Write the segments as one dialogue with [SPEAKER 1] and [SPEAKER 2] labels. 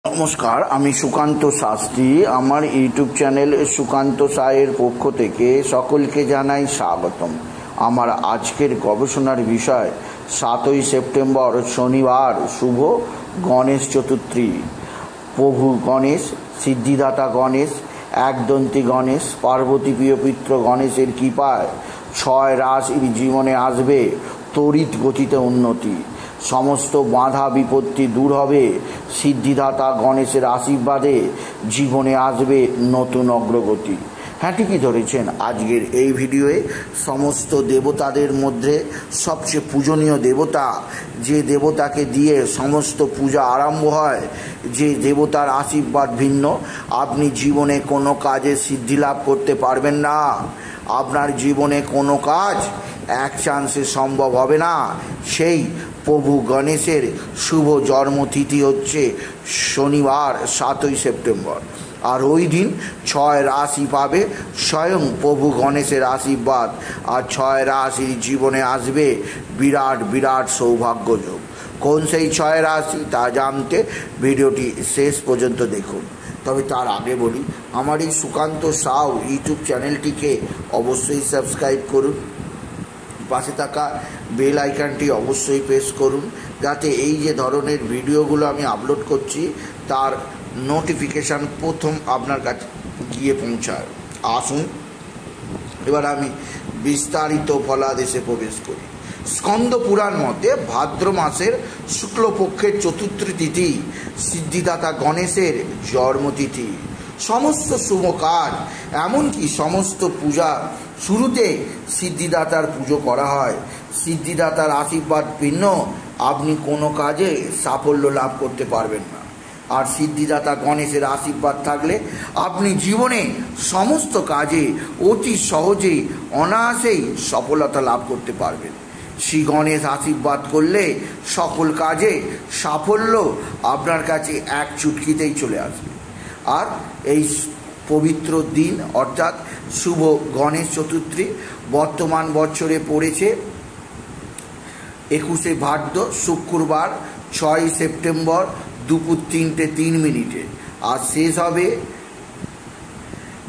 [SPEAKER 1] নমস্কার, আমি সুকান্ত শাস্ত্রী। আমার ইউটিউব চ্যানেল সুকান্ত সায়ের পক্ষ থেকে সকলকে জানাই স্বাগতম। আমার আজকের গবেষণার বিষয় 7ই সেপ্টেম্বর শনিবার শুভ গণেশ চতুর্থী। প্রভু গণেশ, সিদ্ধিদাতা গণেশ, একদন্তী গণেশ, পার্বতী প্রিয়পুত্র গণেশের কৃপায় 6 রাশির জীবনে আসবে তড়িৎ গতিতে উন্নতি। সমস্ত বাধা বিপত্তি দূর হবে। সিদ্ধিদাতা গণেশের আশীর্বাদে জীবনে আসবে নতুন অগ্রগতি। হ্যাঁ, ঠিকই ধরেছেন। আজকের এই ভিডিওয়ে সমস্ত দেবতাদের মধ্যে সবচেয়ে পূজনীয় দেবতা, যে দেবতাকে দিয়ে সমস্ত পূজা আরম্ভ হয়, যে দেবতার আশীর্বাদ ভিন্ন আপনি জীবনে কোনো কাজে সিদ্ধি লাভ করতে পারবেন না। আপনার জীবনে কোনো কাজ এক চান্সে সম্ভব হবে না। সেই প্রভু গণেশের শুভ জন্মতিথি হচ্ছে শনিবার 7ই সেপ্টেম্বর। আর ওই দিন 6 রাশি পাবে স্বয়ং প্রভু গণেশের আশীর্বাদ। আর 6 রাশির জীবনে আসবে বিরাট বিরাট সৌভাগ্যযোগ। কোন সেই 6 রাশি তা জানতে ভিডিওটি শেষ পর্যন্ত দেখুন। তবে তার আগে বলি, আমার এই সুকান্ত সাউ ইউটিউব চ্যানেলটিকে অবশ্যই সাবস্ক্রাইব করুন। পাশে থাকা বেল আইকনটি অবশ্যই প্রেস করুন, যাতে এই যে ধরনের ভিডিওগুলো আমি আপলোড করছি তার নোটিফিকেশান প্রথম আপনার কাছে গিয়ে পৌঁছায়। আসুন এবার আমি বিস্তারিত ফলাদেশে প্রবেশ করি। স্কন্দ পুরাণ মতে ভাদ্র মাসের শুক্লপক্ষের চতুর্থী তিথি সিদ্ধিদাতা গণেশের জন্মতিথি। সমস্ত শুভ কাজ এমনকি সমস্ত পূজা শুরুতে সিদ্ধিদাতার পুজো করা হয়। সিদ্ধিদাতার আশীর্বাদ ভিন্ন আপনি কোনো কাজে সাফল্য লাভ করতে পারবেন না। আর সিদ্ধিদাতা গণেশের আশীর্বাদ থাকলে আপনি জীবনে সমস্ত কাজে অতি সহজেই অনায়াসেই সফলতা লাভ করতে পারবেন। শ্রী গণেশ আশীর্বাদ করলে সকল কাজে সাফল্য আপনার কাছে এক চুটকিতেই চলে আসবে। আর এই পবিত্র দিন অর্থাৎ শুভ গণেশ চতুর্থী বর্তমান বছরে পড়েছে 21শে ভাদ্র শুক্রবার 6ই সেপ্টেম্বর দুপুর 3:03 আর শেষ হবে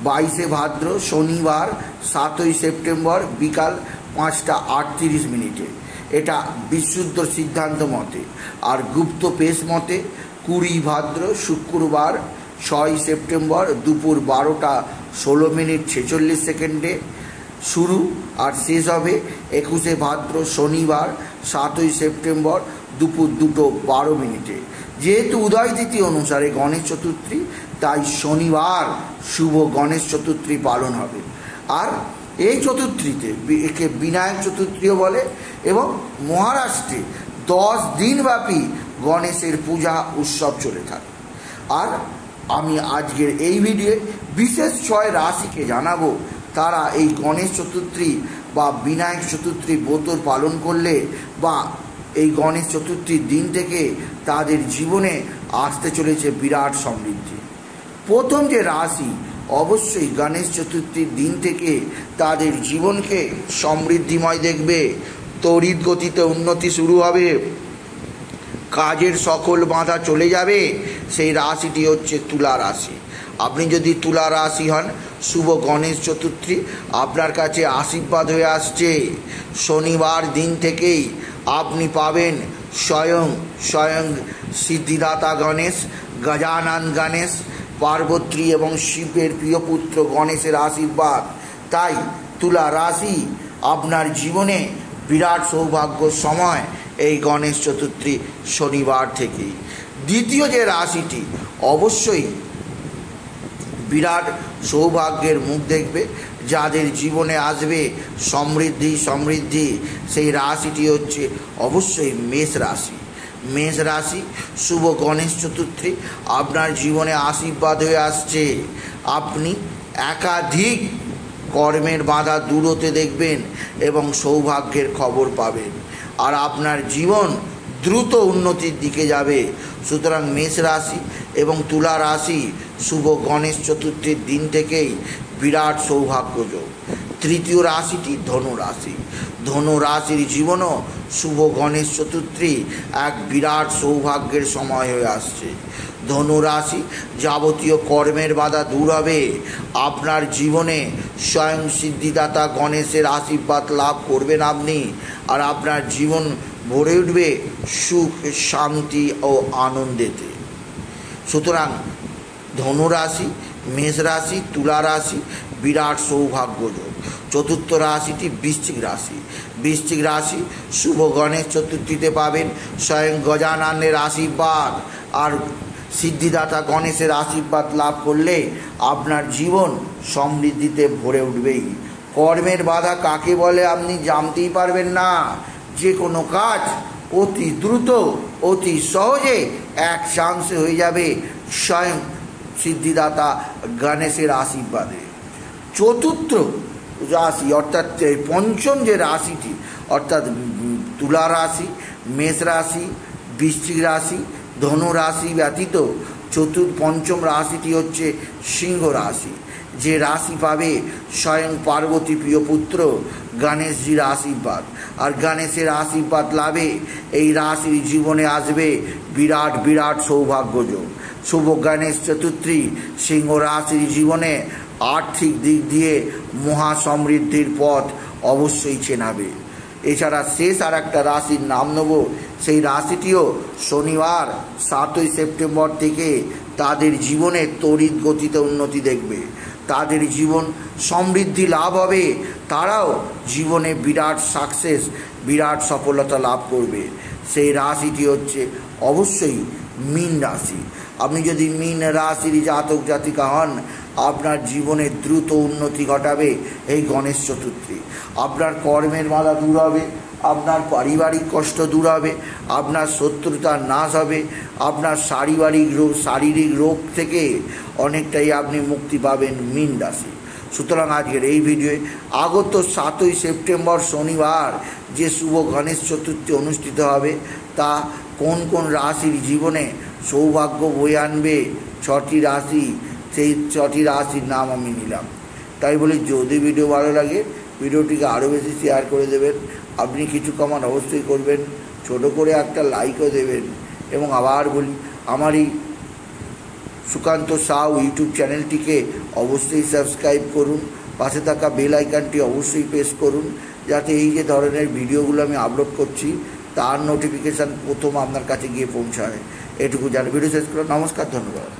[SPEAKER 1] 22শে ভাদ্র শনিবার 7ই সেপ্টেম্বর বিকাল 5:38। এটা বিশুদ্ধ সিদ্ধান্ত মতে। আর গুপ্ত পেশ মতে 20 ভাদ্র শুক্রবার 6ই সেপ্টেম্বর দুপুর 12:16:46 শুরু আর শেষ হবে 21শে ভাদ্র শনিবার 7ই সেপ্টেম্বর দুপুর 2:12। যেহেতু উদয় তিথি অনুসারে গণেশ চতুর্থী, তাই শনিবার শুভ গণেশ চতুর্থী পালন হবে। আর এই চতুর্থীতে একে বিনায়ক চতুর্থীও বলে এবং মহারাষ্ট্রে 10 দিনব্যাপী গণেশের পূজা উৎসব চলে থাকে। আর আমি আজকের এই ভিডিওয়ে বিশেষ 6 রাশিকে জানাবো তারা এই গণেশ চতুর্থী বা বিনায়ক চতুর্থী ব্রত পালন করলে বা এই গণেশ চতুর্থীর দিন থেকে তাদের জীবনে আসতে চলেছে বিরাট সমৃদ্ধি। প্রথম যে রাশি অবশ্যই গণেশ চতুর্থীর দিন থেকে তাদের জীবনকে সমৃদ্ধিময় দেখবে, তড়িৎ গতিতে উন্নতি শুরু হবে, কাজের সকল বাধা চলে যাবে। সেই রাশিটি হচ্ছে তুলা রাশি। আপনি যদি তুলা রাশি হন, শুভ গণেশ চতুর্থী আপনার কাছে আশীর্বাদ হয়ে আসছে। শনিবার দিন থেকেই আপনি পাবেন স্বয়ং সিদ্ধিদাতা গণেশ, গজানন গণেশ, পার্বতী এবং শিবের প্রিয় পুত্র গণেশের আশীর্বাদ। তাই তুলা রাশি আপনার জীবনে বিরাট সৌভাগ্য সময় এই গণেশ চতুর্থী শনিবার থেকেই। দ্বিতীয় যে রাশিটি অবশ্যই বিরাট সৌভাগ্যের মুখ দেখবে, যাদের জীবনে আসবে সমৃদ্ধি, সেই রাশিটি হচ্ছে অবশ্যই মেষ রাশি। মেষ রাশি শুভ গণেশ চতুর্থী আপনার জীবনে আশীর্বাদ হয়ে আসছে। আপনি একাধিক কর্মের বাধা দূর হতে দেখবেন এবং সৌভাগ্যের খবর পাবেন। আর আপনার জীবন দ্রুত উন্নতির দিকে যাবে। সুতরাং মেষ রাশি এবং তুলা রাশি শুভ গণেশ চতুর্থীর দিন থেকেই বিরাট সৌভাগ্যযোগ। তৃতীয় রাশিটি ধনু রাশি। ধনু রাশির জীবনও শুভ গণেশ চতুর্থী এক বিরাট সৌভাগ্যের সময় হয়ে আসছে। ধনুরাশি, যাবতীয় কর্মের বাধা দূর হবে। আপনার জীবনে স্বয়ং সিদ্ধিদাতা গণেশের আশীর্বাদ লাভ করবেন আপনি, আর আপনার জীবন ভরে উঠবে সুখ, শান্তি ও আনন্দেতে। সুতরাং ধনুরাশি, মেষ রাশি, তুলা রাশি বিরাট সৌভাগ্যযোগ। চতুর্থ রাশিটি বৃশ্চিক রাশি। বৃশ্চিক রাশি শুভ গণেশ চতুর্থীতে পাবেন স্বয়ং গজাননের আশীর্বাদ, আর সিদ্ধিদাতা গণেশের আশীর্বাদ লাভ করলে আপনার জীবন সমৃদ্ধিতে ভরে উঠবেই। কর্মের বাধা কাকে বলে আপনি জানতেই পারবেন না। যে কোনো কাজ অতি দ্রুত, অতি সহজে এক চান্সে হয়ে যাবে স্বয়ং সিদ্ধিদাতা গণেশের আশীর্বাদে। চতুর্থ রাশি অর্থাৎ পঞ্চম যে রাশিটি অর্থাৎ তুলা রাশি, মেষ রাশি, বৃশ্চিক রাশি, ধনু রাশি ব্যতীত পঞ্চম রাশিটি হচ্ছে সিংহ রাশি। যে রাশি পাবে স্বয়ং পার্বতী প্রিয় পুত্র গণেশজির আশীর্বাদ, আর গণেশের আশীর্বাদ লাভে এই রাশির জীবনে আসবে বিরাট বিরাট সৌভাগ্যযোগ। শুভ গণেশ চতুর্থী সিংহ রাশির জীবনে আর্থিক দিক দিয়ে মহা সমৃদ্ধির পথ অবশ্যই চেনাবে। এছাড়া শেষ আর একটা রাশির নাম নেব, সেই রাশিটিও শনিবার 7ই সেপ্টেম্বর থেকে তাদের জীবনে তড়িৎ গতিতে উন্নতি দেখবে। তাদের জীবন সমৃদ্ধি লাভ হবে, তারাও জীবনে বিরাট সাকসেস, বিরাট সফলতা লাভ করবে। সেই রাশিটি হচ্ছে অবশ্যই মীন রাশি। আপনি যদি মীন রাশির জাতক জাতিকা হন, আপনার জীবনে দ্রুত উন্নতি ঘটাবে এই গণেশ চতুর্থী। আপনার কর্মের বাধা দূর হবে, আপনার পারিবারিক কষ্ট দূর হবে, আপনার শত্রুতার নাশ হবে, আপনার শারীরিক রোগ থেকে অনেকটাই আপনি মুক্তি পাবেন মীন রাশি। সুতরাং আজকের এই ভিডিওয়ে আগত 7ই সেপ্টেম্বর শনিবার যে শুভ গণেশ চতুর্থী অনুষ্ঠিত হবে, তা কোন কোন রাশির জীবনে সৌভাগ্য বয়ে আনবে 6টি রাশি, সেই 6টি রাশির নাম আমি নিলাম। তাই বলি, যদি ভিডিও ভালো লাগে ভিডিওটিকে আরও বেশি শেয়ার করে দেবেন। আপনি কিছু কমেন্ট অবশ্যই করবেন, ছোট করে একটা লাইকও দেবেন। এবং আবার বলি, আমার এই সুকান্ত সাউ ইউটিউব চ্যানেলটিকে অবশ্যই সাবস্ক্রাইব করুন, পাশে থাকা বেল আইকনটি অবশ্যই প্রেস করুন, যাতে এই যে ধরনের ভিডিওগুলো আমি আপলোড করছি তার নোটিফিকেশান প্রথম আপনার কাছে গিয়ে পৌঁছায়। এটুকু জানি। ভিডিও শেষ করুন। নমস্কার, ধন্যবাদ।